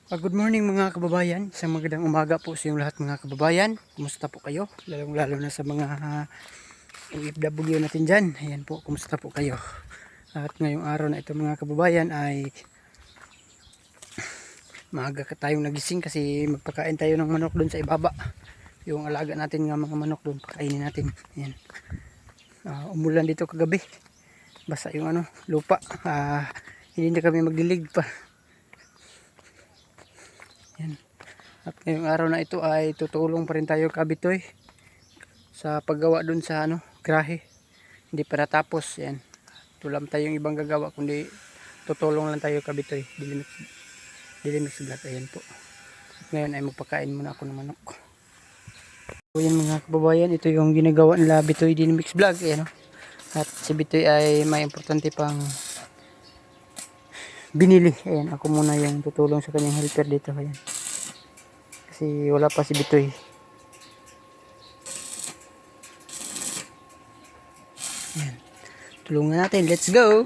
Good morning mga kababayan. Isang magandang umaga po sa inyong lahat mga kababayan. Kumusta po kayo? Lalong-lalo na sa mga OFW natin dyan. Ayan po, kumusta po kayo? At ngayong araw na ito mga kababayan ay maaga ka tayong nagising kasi magpakain tayo ng manok doon sa ibaba. Yung alaga natin nga mga manok doon, pakainin natin. Ayan. Umulan dito kagabi. Basta yung lupa. Hindi na kami magdilig pa. Ayan. At ngayong araw na ito ay tutulong pa rin tayo kabitoy sa paggawa dun sa grahe. Hindi pa natapos. Yan. Tulam tayong ibang gagawa kundi tutulong lang tayo kabitoy. Dilimix vlog. Ayan po. At ngayon ay magpakain muna ako ng manok. So yan mga kababayan, ito yung ginagawa nila Bitoy Dinamix Vlog. Ayan, at si Bitoy ay may importante pang binili. Ayan, ako muna yung tutulong sa kanyang helper dito. Ayan. Kasi wala pa si Bitoy. Ayan. Tulungan natin. Let's go!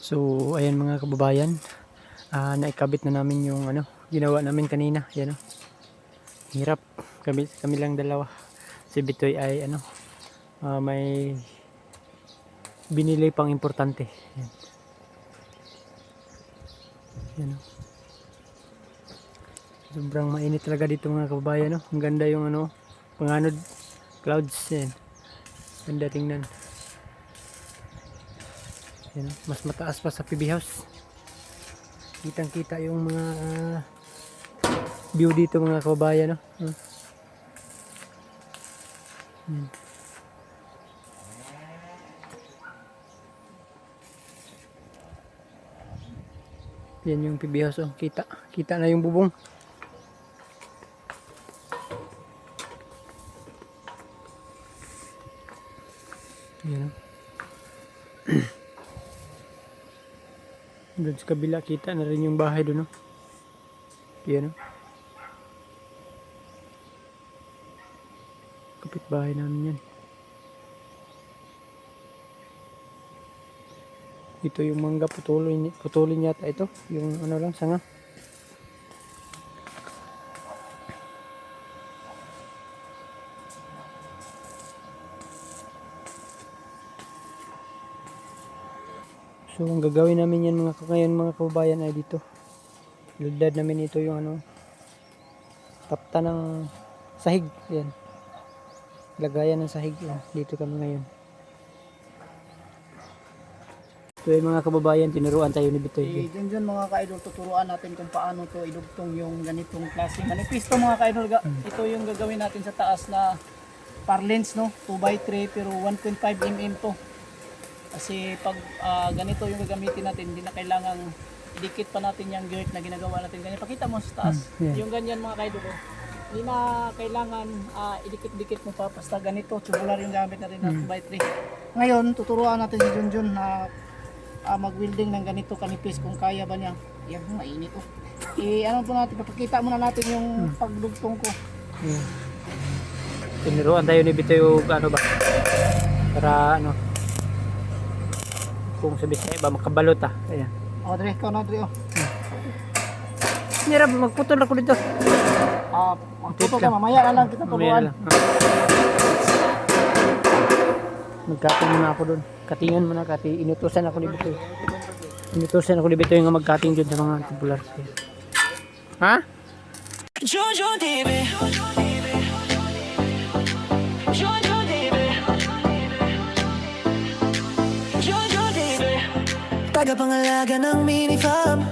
So ayan mga kababayan, naikabit na namin yung ginawa namin kanina. Yan hirap kami lang dalawa. Si Bitoy ay may binili pang importante. Yan. Yan, sobrang mainit talaga dito mga kababayan. Ang ganda yung panganod clouds. Yan. Ganda tingnan. Yan, mas mataas pa sa PB House. Kitang kita yung mga view dito mga kababayan, no? Yan yung PB House, oh. Kita na yung bubong. Yan, oh. Doon sa kabila kita na rin yung bahay doon, no? Yan, oh. Kapit bahay namin yan. Ito yung mangga, putulin yata ito. Yung ano lang, sanga. So ang gagawin namin yan ngayon mga kababayan ay dito. Lugdad namin ito yung ano, tapta ng sahig. Yan. Lagayan ng sahig. Yan. Dito kami ngayon. So yung mga kababayan, tinuruan tayo ni Bitoy. Dyan mga ka-idol, tuturuan natin kung paano to idugtong yung ganitong klase manifesto mga ka-idol. Ito yung gagawin natin sa taas na parlance, no? 2x3 pero 1.5 mm to. Kasi pag ganito yung gagamitin natin, hindi na kailangan idikit pa natin yung girt na ginagawa natin ganyan. Pakita mo sa taas, yung ganyan mga ka-idol. Hindi na kailangan idikit-dikit mo pa, basta ganito, tubular yung gamit natin na 2x3. Ngayon, tuturuan natin si Junjun na mag-welding ng ganito kanipis kung kaya ba niya. Yan, mainit oh. Ano po natin, papakita muna natin yung pagdugtong ko. Tinuruan tayo ni Bitoy yung ano ba, para ano, kung sabi sa'yo ba makabalot ah. Ayan. O, Dre, ikaw na Dre oh. Nira, magputol ako dito. Magputol ka, mamaya na lang kita turuan. Magkating muna ako doon. Katingan muna, inutusan ako ni Bitoy. Inutusan ako ni Bitoy nga magkating doon sa mga tubular. Ha? Jojo TV. Jojo TV. Jojo TV. Tagapangalaga ng mini-farm.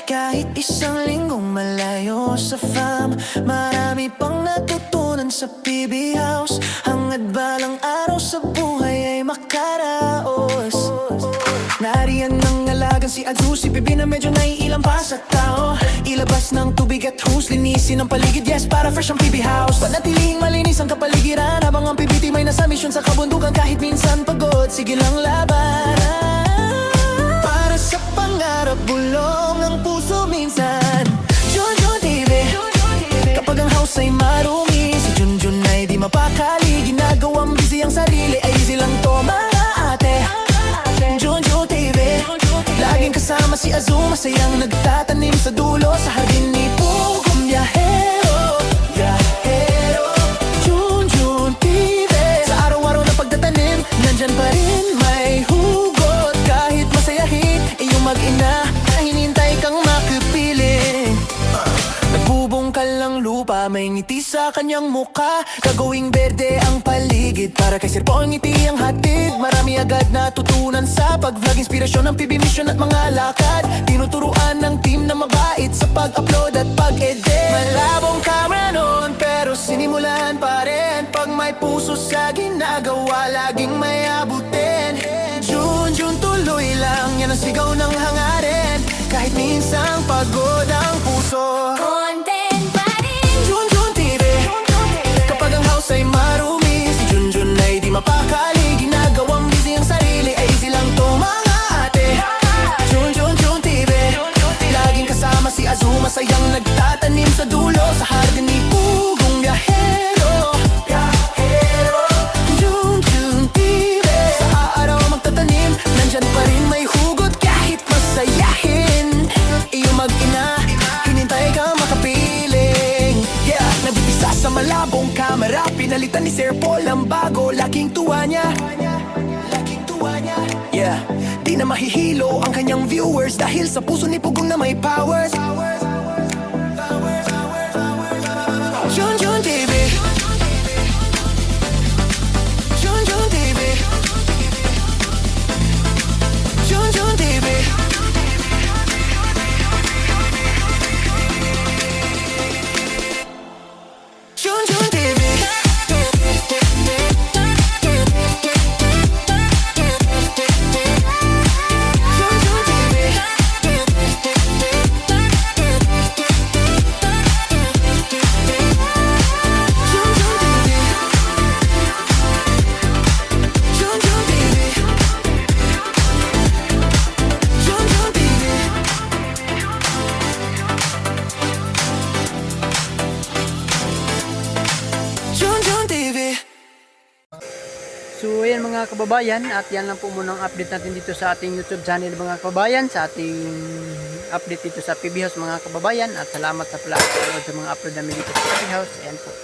Kahit isang linggong malayo sa farm, marami pang natutunan sa PB House. Hangad balang araw sa buhay ay makaraos. Nariyan ng alagang si Adu, si Bibi na medyo naiilang pa sa tao. Ilabas ng tubig at hose, linisin ang paligid, yes, para fresh ang PB House. Panatilihing malinis ang kapaligiran, habang ang PBT may nasa misyon sa kabundukan. Kahit minsan pagod, sige lang labanan. Para sa pangarap, bulong ang puso minsan. Junjun TV. Kapag ang house ay marumi, si Junjun ay di mapakali. Ginagawang busy ang sarili, ay easy lang to mga ate. Junjun TV. Laging kasama si Azu, masayang nagtatanim sa dulo sa hardin ni Pugong Biyahero. Junjun TV. Sa araw-araw na pagtatanim, nandyan pa rin may hugot. Kahit masayahin, iyong mag-ina na hinintay kang makapiling. Nagbubungkal ng lupa, may ngiti sa kanyang muka. Gagawing berde ang paligid, para kay Sir Po ang ngiti ang hatid. Marami agad natutunan sa pag-vlog, inspirasyon ng PB mission at mga lakad. Tinuturuan ng team na mabait sa pag-upload at pag-edit. Malabong camera noon, pero sinimulan pa rin. Pag may puso sa ginagawa, laging may abutin. Junjun tuloy lang, yan ang sigaw ng hangarin. Kahit minsang pagod ang puso, content pa rin. Junjun TV. Kapag ang house ay marumi, si Junjun ay di mapakali. Ginagawang busy ang sarili, ay easy lang to mga ate. Junjun TV. Laging kasama si Azu, masayang nagtatanim sa dulo sa hardin ni Pugong Biyahero. Junjun TV. Sa araw magtatanim, nandyan pa rin may hugot. Kahit masayahin, iyong mag-ina, hinintay kang makapiling. Yeah, nabibisa sa malabong kamera, pinalitan ni Sir Paul ang bago. Laking tuwa niya, yeah, di na mahihilo ang kanyang viewers, dahil sa puso ni Pugong na may powers. Junjun TV. Junjun TV. Junjun TV. Junjun TV. Junjun TV. Junjun TV. Junjun TV. Junjun TV. So ayan mga kababayan, at yan lang po muna ang update natin dito sa ating YouTube channel mga kababayan, sa ating update dito sa PB House mga kababayan, at salamat sa pala-upload sa mga upload namin dito sa PB House. Ayan po,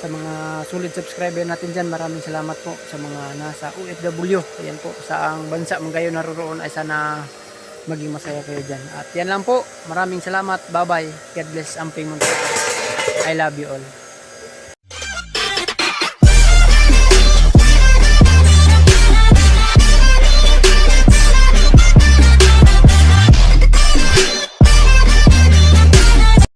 sa mga solid subscriber natin dyan, maraming salamat po. Sa mga nasa OFW, ayan po, sa ang bansa mga kayo naroon, ay sana maging masaya kayo dyan. At yan lang po, maraming salamat, bye bye, God bless, Amping Montero, I love you all.